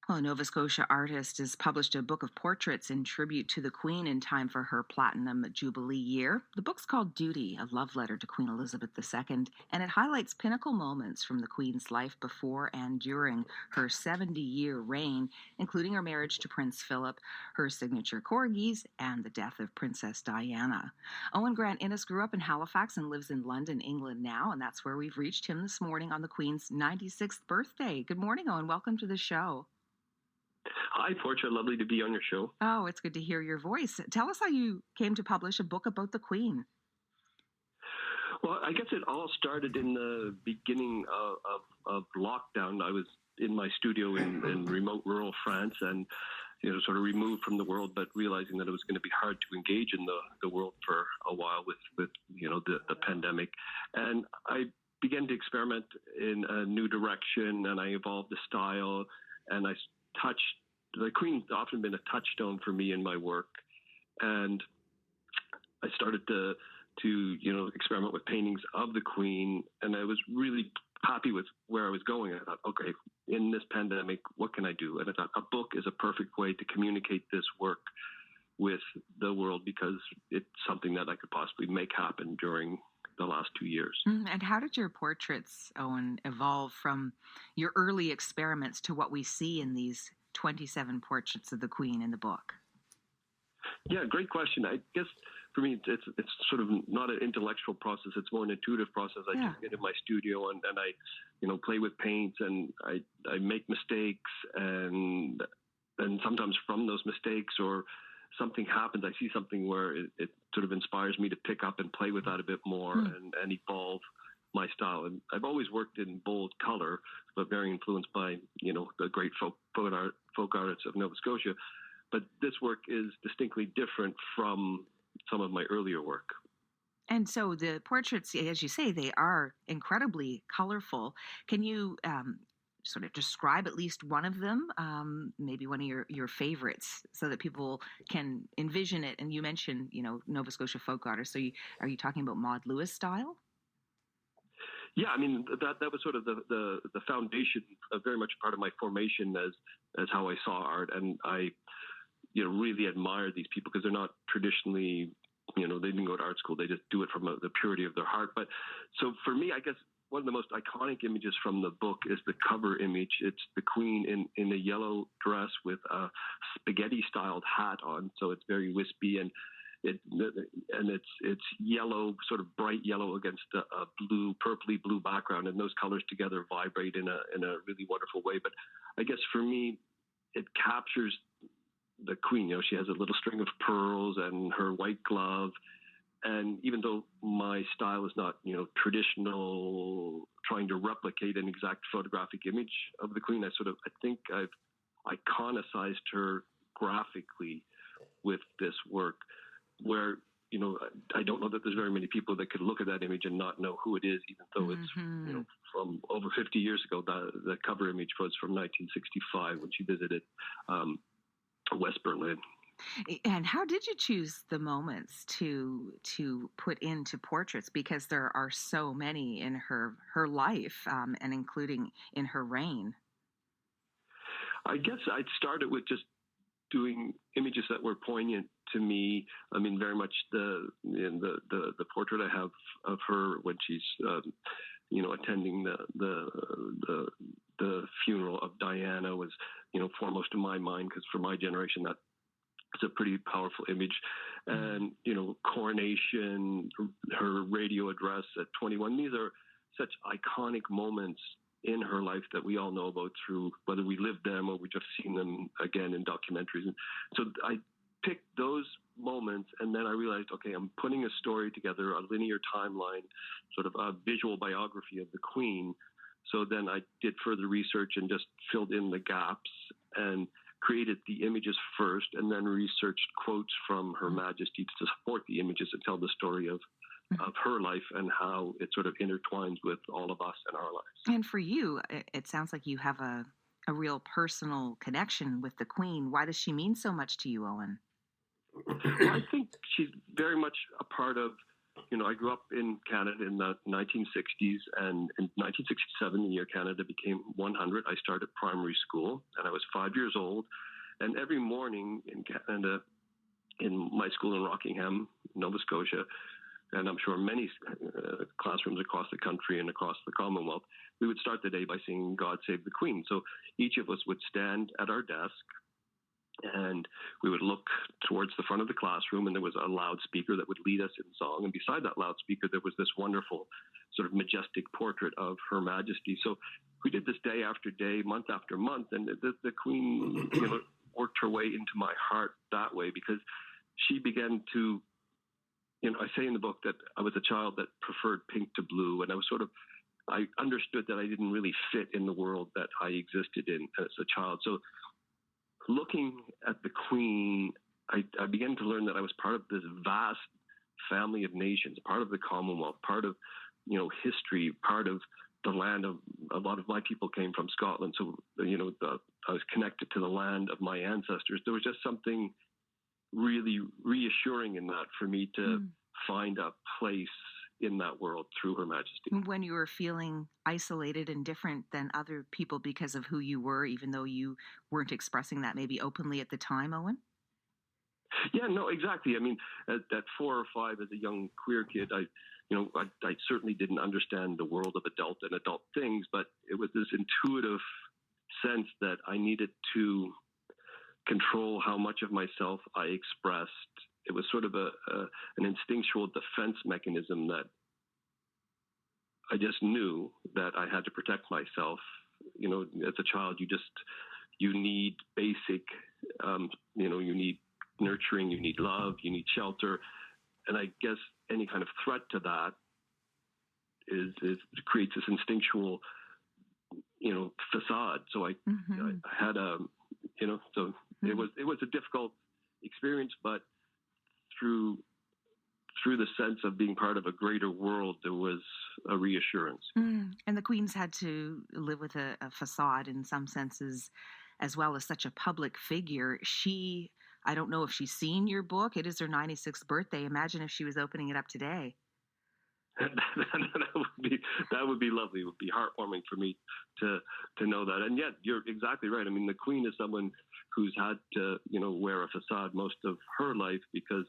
Well, a Nova Scotia artist has published a book of portraits in tribute to the Queen in time for her Platinum Jubilee year. The book's called Duty, a love letter to Queen Elizabeth II, and it highlights pinnacle moments from the Queen's life before and during her 70-year reign, including her marriage to Prince Philip, her signature corgis, and the death of Princess Diana. Owen Grant Innes grew up in Halifax and lives in London, England now, and that's where we've reached him this morning on the Queen's 96th birthday. Good morning, Owen. Welcome to the show. Hi, Portia. Lovely to be on your show. Oh, it's good to hear your voice. Tell us how you came to publish a book about the Queen. Well, I guess it all started in the beginning of lockdown. I was in my studio in remote rural France and, sort of removed from the world, but realizing that it was going to be hard to engage in the world for a while with the pandemic. And I began to experiment in a new direction, and I evolved the style, and the Queen's often been a touchstone for me in my work. And I started to experiment with paintings of the Queen, and I was really happy with where I was going. I thought, okay, in this pandemic, what can I do? And I thought a book is a perfect way to communicate this work with the world, because it's something that I could possibly make happen during the last 2 years. And how did your portraits, Owen, evolve from your early experiments to what we see in these 27 portraits of the Queen in the book? Yeah, great question. I guess for me, it's sort of not an intellectual process. It's more an intuitive process. I just get in my studio and I, play with paints, and I make mistakes, and sometimes from those mistakes or something happens, I see something where it sort of inspires me to pick up and play with that a bit more and evolve my style. And I've always worked in bold color, but very influenced by, the great folk artists of Nova Scotia. But this work is distinctly different from some of my earlier work. And so the portraits, as you say, they are incredibly colorful. Can you sort of describe at least one of them, maybe one of your favorites, so that people can envision it? And you mentioned, Nova Scotia folk artists. So are you talking about Maud Lewis style? Yeah, I mean, that was sort of the foundation, very much part of my formation as how I saw art. And I, really admire these people because they're not traditionally, they didn't go to art school. They just do it from the purity of their heart. But so for me, I guess one of the most iconic images from the book is the cover image. It's the Queen in a yellow dress with a spaghetti-styled hat on, so it's very wispy, and it's yellow, sort of bright yellow against a blue, purpley blue background, and those colors together vibrate in a really wonderful way. But I guess for me, it captures the Queen. She has a little string of pearls and her white glove. And even though my style is not, traditional, trying to replicate an exact photographic image of the Queen, I think I've iconicized her graphically with this work, where, I don't know that there's very many people that could look at that image and not know who it is, even though it's, from over 50 years ago. The cover image was from 1965 when she visited West Berlin. And how did you choose the moments to put into portraits? Because there are so many in her life, and including in her reign. I guess I'd started with just doing images that were poignant to me. I mean, very much the portrait I have of her when she's attending the funeral of Diana was foremost in my mind, because for my generation that it's a pretty powerful image. And, coronation, her radio address at 21. These are such iconic moments in her life that we all know about through whether we lived them or we just seen them again in documentaries. And so I picked those moments, and then I realized, okay, I'm putting a story together, a linear timeline, sort of a visual biography of the Queen. So then I did further research and just filled in the gaps and created the images first, and then researched quotes from Her Majesty to support the images and tell the story of her life and how it sort of intertwines with all of us and our lives. And for you, it sounds like you have a real personal connection with the Queen. Why does she mean so much to you, Owen? Well, I think she's very much a part of, I grew up in Canada in the 1960s, and in 1967, the year Canada became 100, I started primary school, and I was 5 5 years old. And every morning in Canada, in my school in Rockingham, Nova Scotia, and I'm sure many classrooms across the country and across the Commonwealth, we would start the day by singing God Save the Queen. So each of us would stand at our desk and we would look towards the front of the classroom, and there was a loudspeaker that would lead us in song. And beside that loudspeaker, there was this wonderful sort of majestic portrait of Her Majesty. So we did this day after day, month after month, and the Queen worked her way into my heart that way, because she began to, I say in the book that I was a child that preferred pink to blue, and I understood that I didn't really fit in the world that I existed in as a child. So looking at the Queen, I began to learn that I was part of this vast family of nations, part of the Commonwealth, part of, history, part of the land of a lot of my people came from Scotland. So, I was connected to the land of my ancestors. There was just something really reassuring in that for me to find a place in that world through Her Majesty. When you were feeling isolated and different than other people because of who you were, even though you weren't expressing that maybe openly at the time, Owen? Yeah, no, exactly. I mean, at 4 or 5 as a young queer kid, I certainly didn't understand the world of adult things, but it was this intuitive sense that I needed to control how much of myself I expressed. It was sort of an instinctual defense mechanism that I just knew that I had to protect myself. As a child, you need basic, you need nurturing, you need love, you need shelter. And I guess any kind of threat to that creates this instinctual, facade. So I had so it was a difficult experience, but through the sense of being part of a greater world, there was a reassurance. And the Queen's had to live with a facade in some senses, as well as such a public figure. I don't know if she's seen your book. It is her 96th birthday. Imagine if she was opening it up today. That would be lovely. It would be heartwarming for me to know that. And yet, you're exactly right. I mean, the Queen is someone who's had to, wear a facade most of her life, because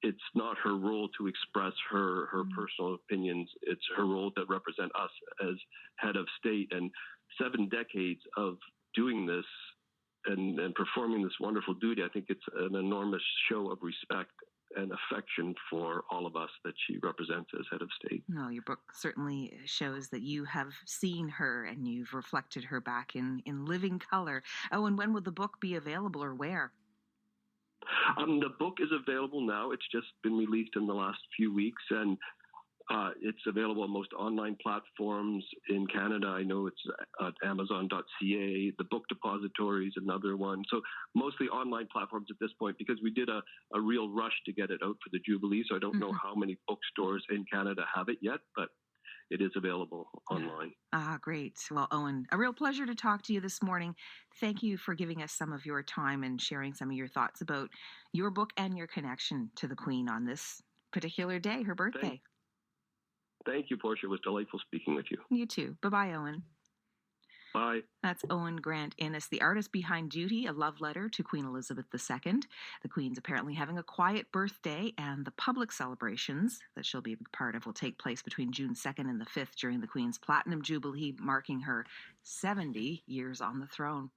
it's not her role to express her personal opinions. It's her role to represent us as head of state. And 7 decades of doing this and performing this wonderful duty, I think it's an enormous show of respect and affection for all of us that she represents as head of state. No, your book certainly shows that you have seen her and you've reflected her back in living color. Oh, and when will the book be available, or where? The book is available now. It's just been released in the last few weeks, and it's available on most online platforms. In Canada, I know it's at Amazon.ca. The Book Depository is another one. So mostly online platforms at this point, because we did a real rush to get it out for the Jubilee. So I don't know how many bookstores in Canada have it yet, but it is available online. Great. Well, Owen, a real pleasure to talk to you this morning. Thank you for giving us some of your time and sharing some of your thoughts about your book and your connection to the Queen on this particular day, her birthday. Thank you, Portia. It was delightful speaking with you. You too. Bye-bye, Owen. Bye. That's Owen Grant Innes, the artist behind Duty, a love letter to Queen Elizabeth II. The Queen's apparently having a quiet birthday, and the public celebrations that she'll be a big part of will take place between June 2nd and the 5th during the Queen's Platinum Jubilee, marking her 70 years on the throne.